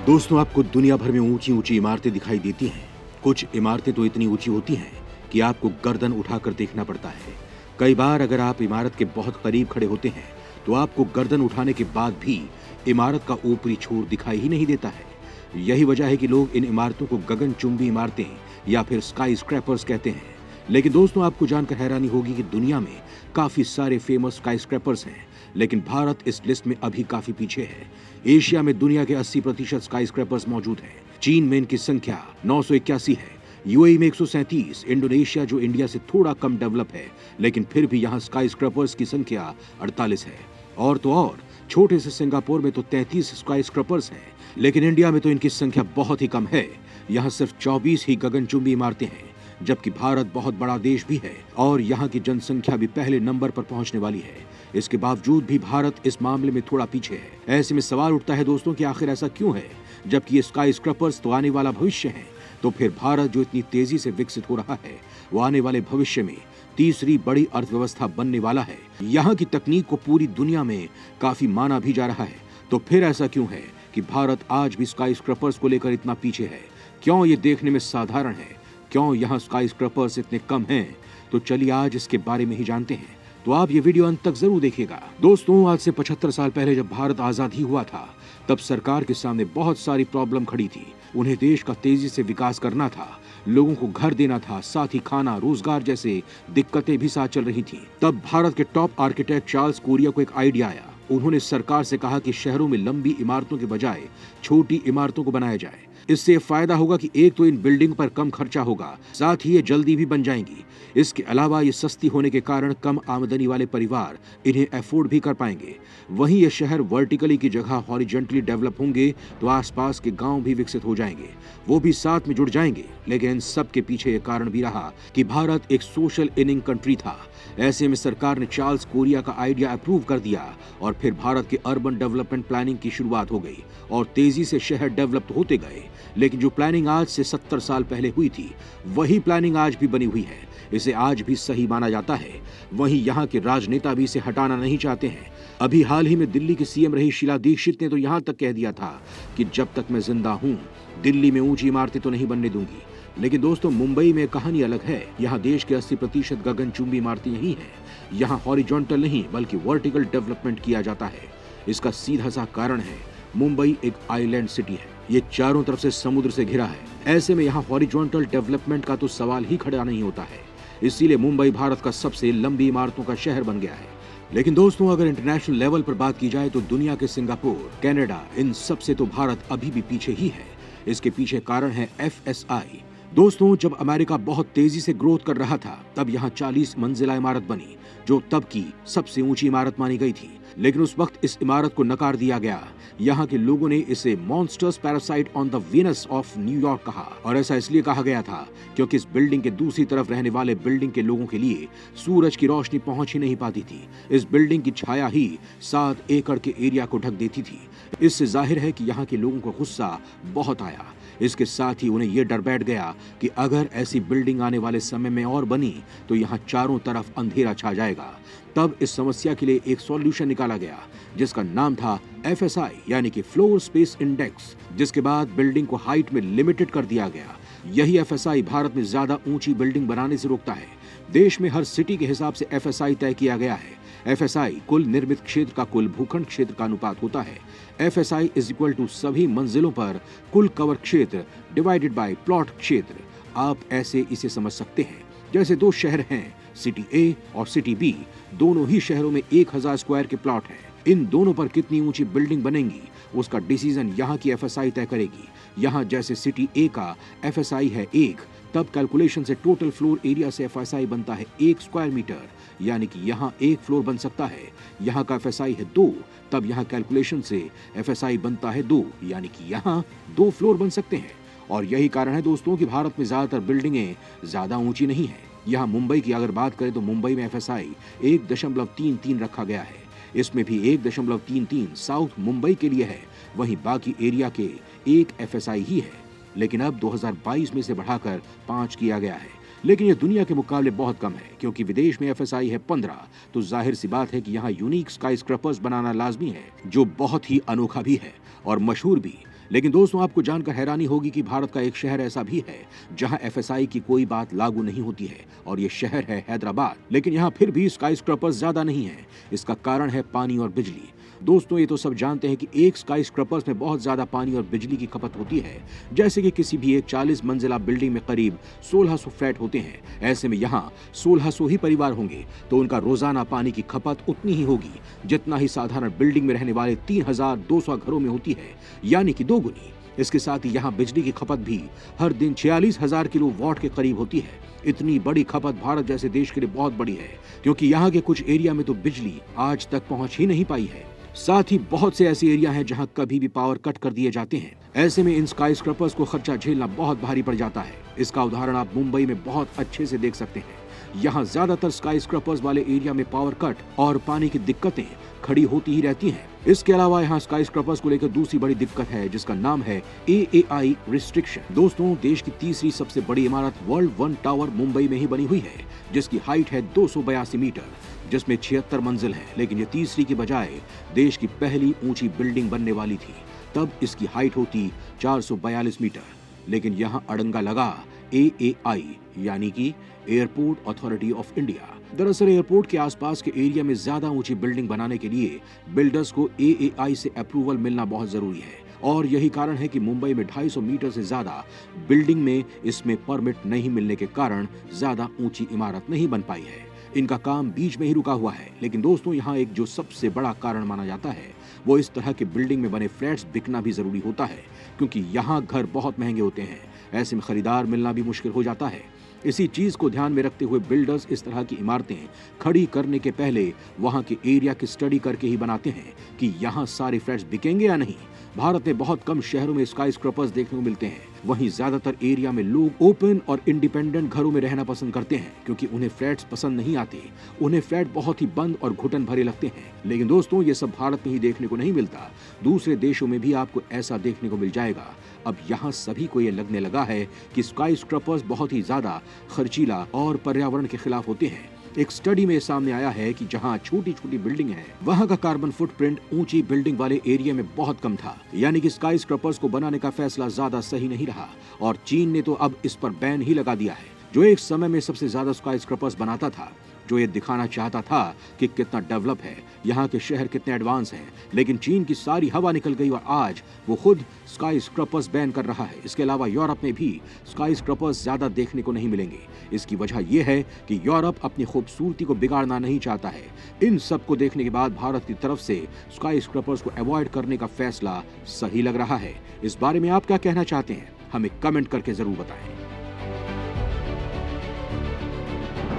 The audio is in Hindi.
दोस्तों, आपको दुनिया भर में ऊंची ऊंची इमारतें दिखाई देती हैं। कुछ इमारतें तो इतनी ऊंची होती हैं कि आपको गर्दन उठाकर देखना पड़ता है। कई बार अगर आप इमारत के बहुत करीब खड़े होते हैं तो आपको गर्दन उठाने के बाद भी इमारत का ऊपरी छोर दिखाई ही नहीं देता है। यही वजह है कि लोग इन इमारतों को गगनचुंबी इमारतें या फिर स्काई स्क्रैपर्स कहते हैं। लेकिन दोस्तों, आपको जानकर हैरानी होगी कि दुनिया में काफी सारे फेमस स्काई स्क्रैपर्स हैं, लेकिन भारत इस लिस्ट में अभी काफी पीछे है। एशिया में दुनिया के 80% स्काई स्क्रैपर्स मौजूद हैं। चीन में इनकी संख्या 981 है। यूएई में 137, इंडोनेशिया जो इंडिया से थोड़ा कम डेवलप है, लेकिन फिर भी यहाँ स्काई स्क्रैपर्स की संख्या 48 है। और तो और छोटे से सिंगापुर में तो 33 स्काई स्क्रैपर्स हैं, लेकिन इंडिया में तो इनकी संख्या बहुत ही कम है। यहाँ सिर्फ 24 ही गगनचुंबी इमारतें हैं, जबकि भारत बहुत बड़ा देश भी है और यहाँ की जनसंख्या भी पहले नंबर पर पहुंचने वाली है। इसके बावजूद भी भारत इस मामले में थोड़ा पीछे है। ऐसे में सवाल उठता है दोस्तों कि आखिर ऐसा क्यों है? जबकि ये स्काई स्क्रैपर्स तो आने वाला भविष्य है, तो फिर भारत जो इतनी तेजी से विकसित हो रहा है वो आने वाले भविष्य में तीसरी बड़ी अर्थव्यवस्था बनने वाला है। यहाँ की तकनीक को पूरी दुनिया में काफी माना भी जा रहा है। तो फिर ऐसा क्यों है कि भारत आज भी स्काई स्क्रैपर्स को लेकर इतना पीछे है? क्यों ये देखने में साधारण है? क्यों यहाँ स्काई स्क्रैपर्स इतने कम हैं? तो चलिए आज इसके बारे में ही जानते हैं। तो आप ये वीडियो अंत तक जरूर देखिएगा। दोस्तों, आज से 75 साल पहले जब भारत आजाद ही हुआ था, तब सरकार के सामने बहुत सारी प्रॉब्लम खड़ी थी। उन्हें देश का तेजी से विकास करना था, लोगों को घर देना था, साथ ही खाना, रोजगार जैसे दिक्कतें भी साथ चल रही थी। तब भारत के टॉप आर्किटेक्ट चार्ल्स कोरिया को एक आइडिया आया। उन्होंने सरकार से कहा कि शहरों में लंबी इमारतों के बजाय छोटी इमारतों को बनाया जाए। इससे फायदा होगा कि एक तो इन बिल्डिंग पर कम खर्चा होगा, साथ ही ये जल्दी भी बन जाएंगी। इसके अलावा ये सस्ती होने के कारण कम आमदनी वाले परिवार इन्हें अफोर्ड भी कर पाएंगे। वहीं ये शहर वर्टिकली की जगह हॉरिजॉन्टली डेवलप होंगे तो आसपास के गांव भी विकसित हो जाएंगे, वो भी साथ में जुड़ जाएंगे। लेकिन इन सब के पीछे ये कारण भी रहा कि भारत एक सोशल इनिंग कंट्री था। ऐसे में सरकार ने चार्ल्स कोरिया का आइडिया अप्रूव कर दिया और फिर भारत के अर्बन डेवलपमेंट प्लानिंग की शुरुआत हो गई और तेजी से शहर डेवलप होते गए। लेकिन जो प्लानिंग आज से 70 साल पहले हुई थी, वही प्लानिंग आज भी बनी हुई है। इसे आज भी सही माना जाता है। वहीं यहाँ के राजनेता भी इसे हटाना नहीं चाहते हैं। अभी हाल ही में दिल्ली की सीएम रही शीला दीक्षित ने तो यहाँ तक कह दिया था कि जब तक मैं जिंदा हूँ, दिल्ली में ऊंची इमारतें तो नहीं बनने दूंगी। लेकिन दोस्तों, मुंबई में कहानी अलग है। यहाँ देश के 80% गगनचुंबी इमारतें यही हैं। यहाँ हॉरिजॉन्टल नहीं बल्कि वर्टिकल डेवलपमेंट किया जाता है। इसका सीधा सा कारण है, मुंबई एक आइलैंड सिटी है। ये चारों तरफ से समुद्र से घिरा है। ऐसे में यहाँ हॉरिजॉन्टल डेवलपमेंट का तो सवाल ही खड़ा नहीं होता है। इसीलिए मुंबई भारत का सबसे लंबी इमारतों का शहर बन गया है। लेकिन दोस्तों, अगर इंटरनेशनल लेवल पर बात की जाए तो दुनिया के सिंगापुर, कनाडा, इन सब से तो भारत अभी भी पीछे ही है। इसके पीछे कारण है FSI। दोस्तों, जब अमेरिका बहुत तेजी से ग्रोथ कर रहा था, तब यहाँ 40 मंजिला इमारत बनी, जो तब की सबसे ऊंची इमारत मानी गई थी। लेकिन उस वक्त इस इमारत को नकार दिया गया। यहाँ के लोगों ने इसे monsters parasite on the Venus of New York कहा, और ऐसा इसलिए कहा गया था क्योंकि इस बिल्डिंग के दूसरी तरफ रहने वाले बिल्डिंग के लोगों के लिए सूरज की रोशनी पहुंच ही नहीं पाती थी। इस बिल्डिंग की छाया ही 7 एकड़ के एरिया को ढक देती थी। इससे जाहिर है कि यहाँ के लोगों को गुस्सा बहुत आया। इसके साथ ही उन्हें यह डर बैठ गया कि अगर ऐसी बिल्डिंग आने वाले समय में और बनी तो यहाँ चारों तरफ अंधेरा छा जाएगा। तब इस समस्या के लिए एक सॉल्यूशन निकाला गया, जिसका नाम था FSI यानी कि फ्लोर स्पेस इंडेक्स, जिसके बाद बिल्डिंग को हाइट में लिमिटेड कर दिया गया। यही FSI भारत में ज्यादा ऊंची बिल्डिंग बनाने से रोकता है। देश में हर सिटी के हिसाब से FSI तय किया गया है। FSI कुल निर्मित क्षेत्र का कुल भूखंड क्षेत्र का अनुपात होता है। FSI इज इक्वल टू सभी मंजिलों पर कुल कवर क्षेत्र डिवाइडेड बाय प्लॉट क्षेत्र। आप ऐसे इसे समझ सकते हैं जैसे दो शहर हैं, सिटी A और सिटी B। दोनों ही शहरों में 1000 स्क्वायर के प्लॉट हैं। इन दोनों पर कितनी ऊंची बिल्डिंग बनेंगी, उसका डिसीजन यहाँ की FSI तय करेगी। यहाँ जैसे सिटी A का FSI है 1, तब कैलकुलेशन से टोटल फ्लोर एरिया से FSI बनता है 1 स्क्वायर मीटर, यानी कि यहाँ 1 फ्लोर बन सकता है। यहाँ का FSI है 2, तब यहाँ कैलकुलेशन से FSI बनता है 2, यानी कि यहाँ 2 फ्लोर बन सकते हैं। और यही कारण है दोस्तों कि भारत में ज्यादातर बिल्डिंगें ज्यादा ऊंची नहीं है। यहाँ मुंबई की अगर बात करें तो मुंबई में FSI 1.33 रखा गया है। इसमें भी 1.33 साउथ मुंबई के लिए है, वहीं बाकी एरिया के 1 FSI ही है। लेकिन अब 2022 में से बढ़ाकर 5 किया गया है। लेकिन ये दुनिया के मुकाबले बहुत कम है, क्योंकि विदेश में FSI है 15। तो जाहिर सी बात है कि यहाँ यूनिक स्काई स्क्रैपर्स बनाना लाजमी है, जो बहुत ही अनोखा भी है और मशहूर भी। लेकिन दोस्तों, आपको जानकर हैरानी होगी कि भारत का एक शहर ऐसा भी है जहां एफएसआई की कोई बात लागू नहीं होती है, और ये शहर है हैदराबाद। लेकिन यहाँ फिर भी स्काई स्क्रैपर्स ज्यादा नहीं है। इसका कारण है पानी और बिजली। दोस्तों, ये तो सब जानते हैं कि एक स्काई स्क्रैपर्स में बहुत ज्यादा पानी और बिजली की खपत होती है। जैसे कि किसी भी एक 40 मंजिला बिल्डिंग में करीब 1600 फ्लैट होते हैं। ऐसे में यहाँ 1600 ही परिवार होंगे, तो उनका रोजाना पानी की खपत उतनी ही होगी जितना ही साधारण बिल्डिंग में रहने वाले 3200 घरों में होती है, यानी कि 2 गुनी। इसके साथ ही यहाँ बिजली की खपत भी हर दिन 46,000 किलोवाट के करीब होती है। इतनी बड़ी खपत भारत जैसे देश के लिए बहुत बड़ी है, क्योंकि यहाँ के कुछ एरिया में तो बिजली आज तक पहुंच ही नहीं पाई है। साथ ही बहुत से ऐसे एरिया हैं जहां कभी भी पावर कट कर दिए जाते हैं। ऐसे में इन स्काई स्क्रैपर्स को खर्चा झेलना बहुत भारी पड़ जाता है। इसका उदाहरण आप मुंबई में बहुत अच्छे से देख सकते हैं। यहाँ ज्यादातर स्काई स्क्रैपर्स वाले एरिया में पावर कट और पानी की दिक्कतें खड़ी होती ही रहती हैं। इसके अलावा यहाँ स्काई स्क्रैपर्स को लेकर दूसरी बड़ी दिक्कत है, जिसका नाम है AAI रिस्ट्रिक्शन। दोस्तों, देश की तीसरी सबसे बड़ी इमारत वर्ल्ड वन टावर मुंबई में ही बनी हुई है, जिसकी हाइट है 282 मीटर, जिसमें 76 मंजिल है। लेकिन ये तीसरी की बजाय देश की पहली ऊंची बिल्डिंग बनने वाली थी, तब इसकी हाइट होती 442 मीटर। लेकिन यहाँ अड़ंगा लगा AAI, यानी कि एयरपोर्ट अथॉरिटी ऑफ इंडिया। दरअसल एयरपोर्ट के आसपास के एरिया में ज्यादा ऊंची बिल्डिंग बनाने के लिए बिल्डर्स को AAI से अप्रूवल मिलना बहुत जरूरी है, और यही कारण है कि मुंबई में 250 मीटर से ज्यादा बिल्डिंग में इसमें परमिट नहीं मिलने के कारण ज्यादा ऊंची इमारत नहीं बन पाई है। इनका काम बीच में ही रुका हुआ है। लेकिन दोस्तों, यहाँ एक जो सबसे बड़ा कारण माना जाता है, वो इस तरह के बिल्डिंग में बने फ्लैट्स बिकना भी जरूरी होता है, क्योंकि यहाँ घर बहुत महंगे होते हैं। ऐसे में खरीदार मिलना भी मुश्किल हो जाता है। इसी चीज को ध्यान में रखते हुए बिल्डर्स इस तरह की इमारतें खड़ी करने के पहले वहां के एरिया की स्टडी करके ही बनाते हैं कि यहाँ सारे फ्लैट्स बिकेंगे या नहीं। भारत में बहुत कम शहरों में स्काई स्क्रैपर्स देखने को मिलते हैं। वहीं ज्यादातर एरिया में लोग ओपन और इंडिपेंडेंट घरों में रहना पसंद करते हैं, क्योंकि उन्हें फ्लैट्स पसंद नहीं आते। उन्हें फ्लैट बहुत ही बंद और घुटन भरे लगते हैं। लेकिन दोस्तों, ये सब भारत में ही देखने को नहीं मिलता, दूसरे देशों में भी आपको ऐसा देखने को मिल जाएगा। अब यहाँ सभी को ये लगने लगा है कि स्काई स्क्रैपर्स बहुत ही ज्यादा खर्चीला और पर्यावरण के खिलाफ होते हैं। एक स्टडी में सामने आया है कि जहां छोटी छोटी बिल्डिंग है, वहां का कार्बन फुटप्रिंट ऊंची बिल्डिंग वाले एरिया में बहुत कम था। यानी कि स्काई स्क्रैपर्स को बनाने का फैसला ज्यादा सही नहीं रहा, और चीन ने तो अब इस पर बैन ही लगा दिया है, जो एक समय में सबसे ज्यादा स्काई स्क्रैपर्स बनाता था, जो ये दिखाना चाहता था कि कितना डेवलप है, यहाँ के शहर कितने एडवांस हैं। लेकिन चीन की सारी हवा निकल गई और आज वो खुद स्काई स्क्रैपर्स बैन कर रहा है। इसके अलावा यूरोप में भी स्काई स्क्रैपर्स ज्यादा देखने को नहीं मिलेंगे। इसकी वजह यह है कि यूरोप अपनी खूबसूरती को बिगाड़ना नहीं चाहता है। इन सब को देखने के बाद भारत की तरफ से स्काई स्क्रैपर्स को अवॉइड करने का फैसला सही लग रहा है। इस बारे में आप क्या कहना चाहते हैं, हमें कमेंट करके जरूर बताएं।